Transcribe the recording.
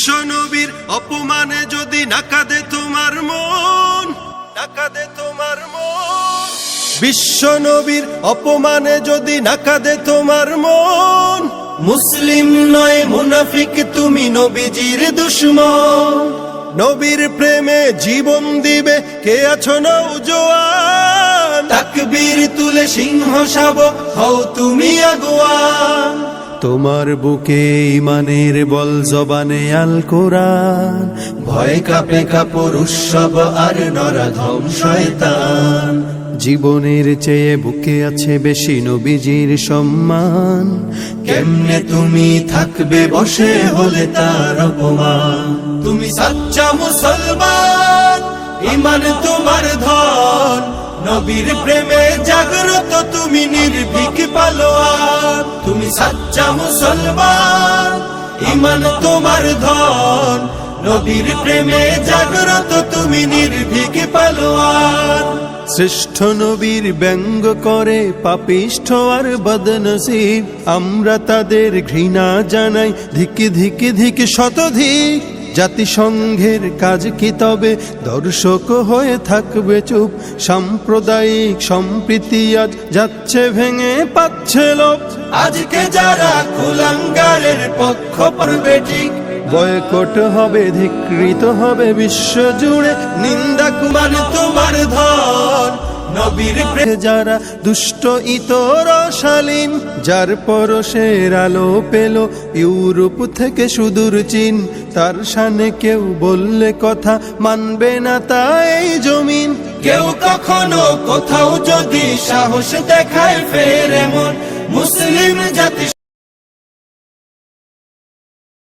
বিশ্ব নবীর অপমানে যদি নাকাদে তোমার মন, নাকাদে তোমার মন। বিশ্ব নবীর অপমানে যদি নাকাদে তোমার মন, মুসলিম নয় মুনাফিক তুমি নবীজির দুশমন। নবীর প্রেমে জীবন দিবে কে আছো নওজোয়ান, তাকবীর তুলে সিংহ শাবক হও তুমি আগুয়ান। তোমার বুকে ইমানের বল জবানে আল কোরআন, ভয় কাঁপে কাপড় উৎসব আর নরাধম শয়তান। জীবনের চেয়ে বুকে আছে বেশি নবীজির সম্মান, কেমনে তুমি থাকবে বসে হলে তার অপমান। তুমি সাচ্চা মুসলমান, ইমান তোমার ধন, নবীর প্রেমে জাগ্রত তুমি নির্ভীক পালোয়ান। তুমি সাচ্চা মুসলমান, ইমান তোমার ধন, নবীর প্রেমে জাগ্রত তুমি নির্ভীক পালোয়ান। শ্রেষ্ঠ নবীর ব্যঙ্গ করে পাপিষ্ঠ আর বদনসিব, আমরা তাদের ঘৃণা জানাই ধিক ধিক ধিক শতধিক। জাতিসংঘের কাজ কি তবে দর্শক হয়ে থাকবে চুপ, সাম্প্রদায়িক সম্প্রীতি আজ যাচ্ছে ভেঙে পাচ্ছে লোপ। আজকে যারা কুলাঙ্গারের পক্ষ পড়বে ঠিক, বয়কট হবে ধিকৃত হবে বিশ্ব জুড়ে নিন্দা কুমার তোমার ধন। নবীর প্রেমে যারা দুষ্ট ইতর শালীন, যার পরশের আলো পেল ইউরোপ থেকে সুদূর চীন, তার শানে কেউ বললে কথা মানবে না তাই জমিন। কেউ কখনো কোথাও যদি সাহস দেখায় ফের এমন, মুসলিম জাতি